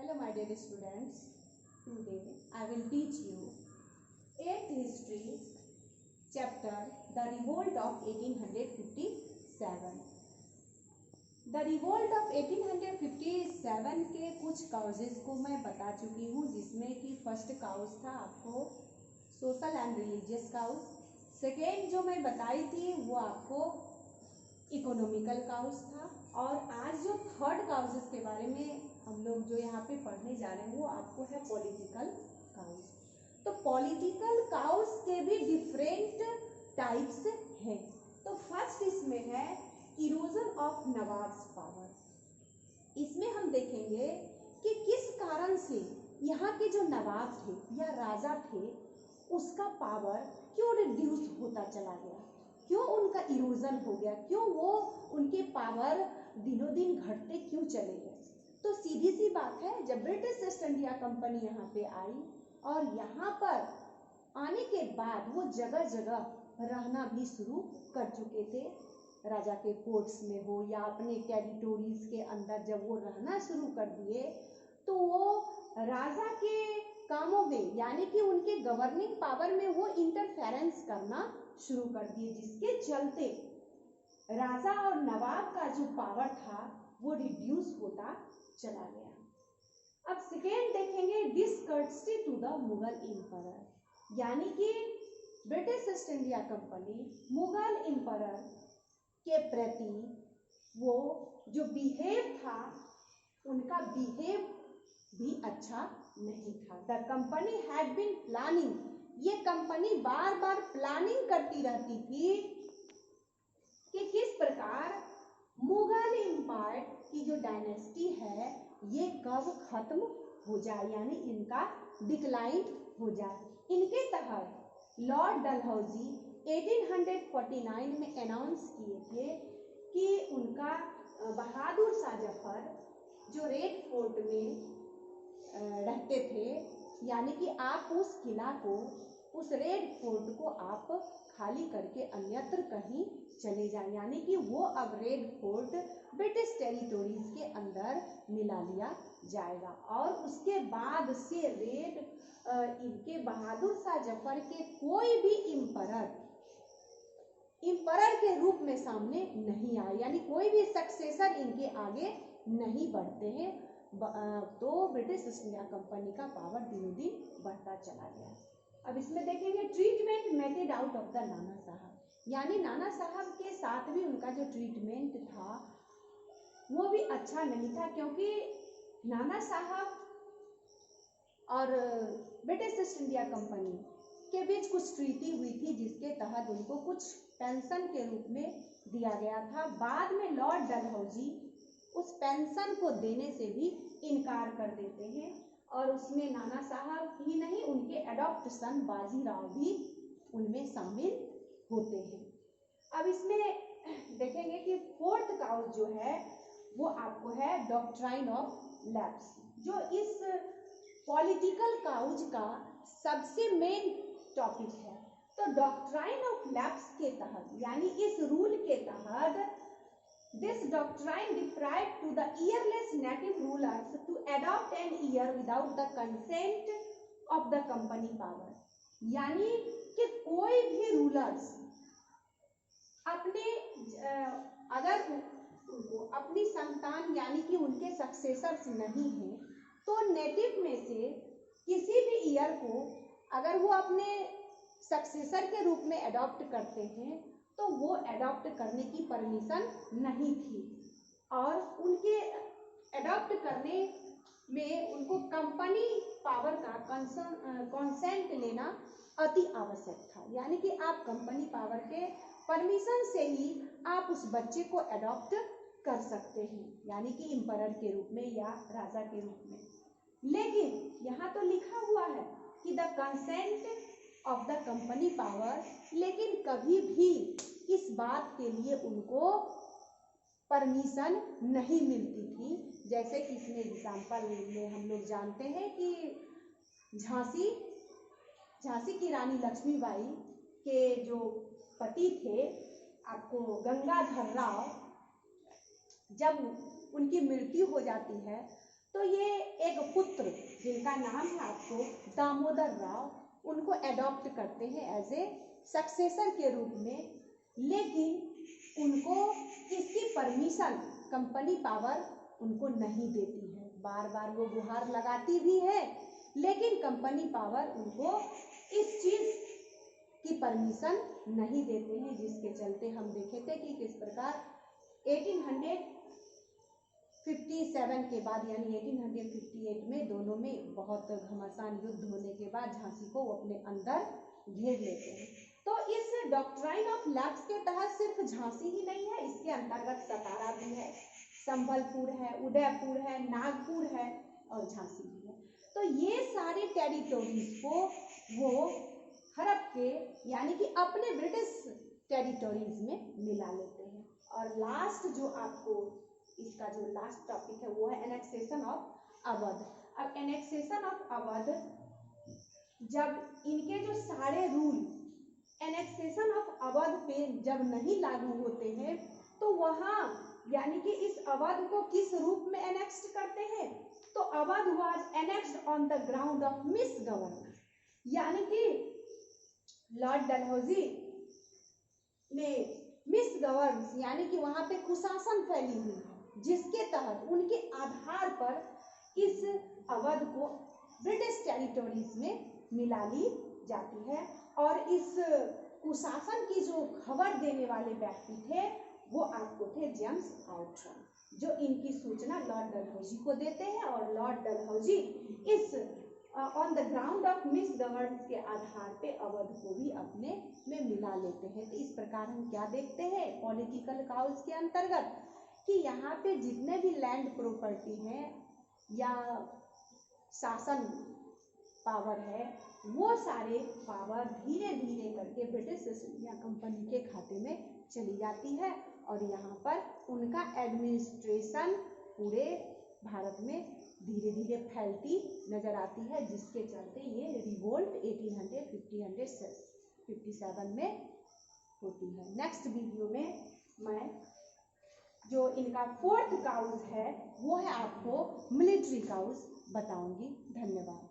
Hello my dear students, today I will teach you 8th history chapter The Revolt of 1857. The Revolt of 1857 के कुछ causes को मैं बता चुकी हूँ, जिसमें कि फर्स्ट काउज था आपको social and religious cause, second जो मैं बताई थी वो आपको इकोनॉमिकल काउज था, और आज जो थर्ड काउजेस के बारे में हम लोग जो यहाँ पे पढ़ने जा रहे हैं वो आपको है पॉलिटिकल काउज। तो पॉलिटिकल काउज के भी डिफरेंट टाइप्स हैं। तो फर्स्ट इसमें है इरोजन ऑफ नवाब्स पावर। इसमें हम देखेंगे कि किस कारण से यहाँ के जो नवाब थे या राजा थे उसका पावर क्यों रिड्यूस होता चला गया, क्यों उनका इरोजन हो गया, क्यों वो उनके पावर दिनों दिन घटते क्यों चले गए। तो सीधी सी बात है, जब ब्रिटिश ईस्ट इंडिया कंपनी यहाँ पे आई और यहाँ पर आने के बाद वो जगह जगह रहना भी शुरू कर चुके थे, राजा के कोर्ट्स में हो या अपने टेरिटोरीज के अंदर जब वो रहना शुरू कर दिए तो वो राजा के कामों में यानी कि उनके गवर्निंग पावर में वो इंटरफेरेंस करना शुरू कर दिए, जिसके चलते राजा और नवाब का जो पावर था वो रिड्यूस होता चला गया। अब सेकेंड देखेंगे डिसकर्टसी टू द मुगल एम्परर, यानी कि British east India company Mughal emperor के प्रति वो जो बिहेव था उनका बिहेव भी अच्छा नहीं था। The company had been planning, ये कंपनी बार बार प्लानिंग करती रहती थी कि किस प्रकार मुगल एम्पायर की जो डायनेस्टी है ये कब खत्म हो जाए, यानी इनका डिक्लाइन हो जाए। इनके तहत लॉर्ड डलहौजी 1849 में अनाउंस किए थे कि उनका बहादुर शाह जफर जो रेड फोर्ट में रहते थे, यानी कि आप उस किला को, उस रेड फोर्ट को आप खाली करके अन्यत्र कहीं चले जाएं, यानी कि वो अब रेड फोर्ट ब्रिटिश टेरिटोरीज के अंदर मिला लिया जाएगा। और उसके बाद से रेड इनके बहादुर शाह जफर के कोई भी इम्परर के रूप में सामने नहीं आए, यानी कोई भी सक्सेसर इनके आगे नहीं बढ़ते हैं। तो ब्रिटिश ईस्ट इंडिया कंपनी का पावर दिनों दिन बढ़ता चला गया। अब इसमें देखेंगे treatment mated out of the नाना साहब, यानी नाना साहब के साथ भी उनका जो ट्रीटमेंट था वो भी अच्छा नहीं था, क्योंकि नाना साहब और ब्रिटिश ईस्ट इंडिया कंपनी के बीच कुछ ट्रीटी हुई थी जिसके तहत उनको कुछ पेंशन के रूप में दिया गया था। बाद में लॉर्ड डलहौजी उस पेंशन को देने से भी इनकार कर देते हैं, और उसमें नाना साहब ही नहीं उनके एडॉप्ट सन बाजीराव भी उनमें शामिल होते हैं। अब इसमें देखेंगे कि फोर्थ काउज जो है वो आपको है डॉक्ट्राइन ऑफ लैप्स, जो इस पॉलिटिकल काउज का सबसे मेन टॉपिक है। तो डॉक्ट्राइन ऑफ लैप्स के तहत, यानी इस रूल के तहत, this doctrine deprived to the earless native rulers to adopt an ear without the consent of the company power, यानी कि कोई भी रूलर्स अपने अगर उनको अपनी संतान यानी कि उनके सक्सेसर्स नहीं हैं तो नेटिव में से किसी भी ईयर को अगर वो अपने सक्सेसर के रूप में अडॉप्ट करते हैं तो वो अडॉप्ट करने की परमिशन नहीं थी, और उनके अडॉप्ट करने में उनको कंपनी पावर का कंसेंट लेना अति आवश्यक था, यानी कि आप कंपनी पावर के परमिशन से ही आप उस बच्चे को अडॉप्ट कर सकते हैं, यानी कि इम्परर के रूप में या राजा के रूप में। लेकिन यहाँ तो लिखा हुआ है कि the consent of the company power, लेकिन कभी भी इस बात के लिए उनको परमिशन नहीं मिलती थी। जैसे कि इसमें एग्जाम्पल में हम लोग जानते हैं कि झांसी की रानी लक्ष्मीबाई के जो पति थे आपको गंगाधर राव, जब उनकी मृत्यु हो जाती है तो ये एक पुत्र जिनका नाम है आपको दामोदर राव, उनको एडॉप्ट करते हैं एज ए सक्सेसर के रूप में, लेकिन उनको इसकी परमिशन कंपनी पावर उनको नहीं देती है। बार बार वो गुहार लगाती भी है, लेकिन कंपनी पावर उनको इस चीज की परमिशन नहीं देते हैं, जिसके चलते हम देखे थे कि किस प्रकार 1857 के बाद यानी 1858 में दोनों में बहुत घमासान युद्ध होने के बाद झांसी को वो अपने अंदर घेर लेते हैं। तो इस डॉक्ट्राइन ऑफ लैप्स के तहत सिर्फ झांसी ही नहीं है, इसके अंतर्गत सतारा भी है, संबलपुर है, उदयपुर है, नागपुर है और झांसी भी है। तो ये सारे टेरिटोरीज को वो हड़प के यानी कि अपने ब्रिटिश टेरिटोरीज में मिला लेते हैं। और लास्ट जो आपको इसका जो लास्ट टॉपिक है वो है एनेक्सेशन ऑफ अवध। अब एनेक्सेशन ऑफ अवध, जब इनके जो सारे रूल एनेक्सेशन ऑफ अवध पे जब नहीं लागू होते हैं, तो वहाँ यानी कि इस अवध को किस रूप में एनेक्स्ड करते हैं, तो Awadh was annexed on the ground of misgovernment, यानी कि लॉर्ड डलहौजी ने मिसगवर्न यानी कि वहां पे कुशासन फैली हुई है, जिसके तहत उनके आधार पर इस अवध को ब्रिटिश टेरिटोरीज में मिला ली जाती है। और इस कुशासन की जो खबर देने वाले व्यक्ति थे वो आपको थे जेम्स आउटरम, जो इनकी सूचना लॉर्ड डलहौजी को देते हैं। और लॉर्ड डलहौजी इस ऑन द ग्राउंड ऑफ मिसगवर्न के आधार पे अवध को भी अपने में मिला लेते हैं। तो इस प्रकार हम क्या देखते हैं पॉलिटिकल काउज के अंतर्गत कि यहाँ पे जितने भी लैंड प्रॉपर्टी हैं या शासन पावर है, वो सारे पावर धीरे धीरे करके ब्रिटिश ईस्ट इंडिया कंपनी के खाते में चली जाती है और यहाँ पर उनका एडमिनिस्ट्रेशन पूरे भारत में धीरे धीरे फैलती नजर आती है, जिसके चलते ये रिवोल्ट 1857 में होती है। नेक्स्ट वीडियो में मैं जो इनका फोर्थ काउज है वो है आपको मिलिट्री काउज बताऊंगी। धन्यवाद।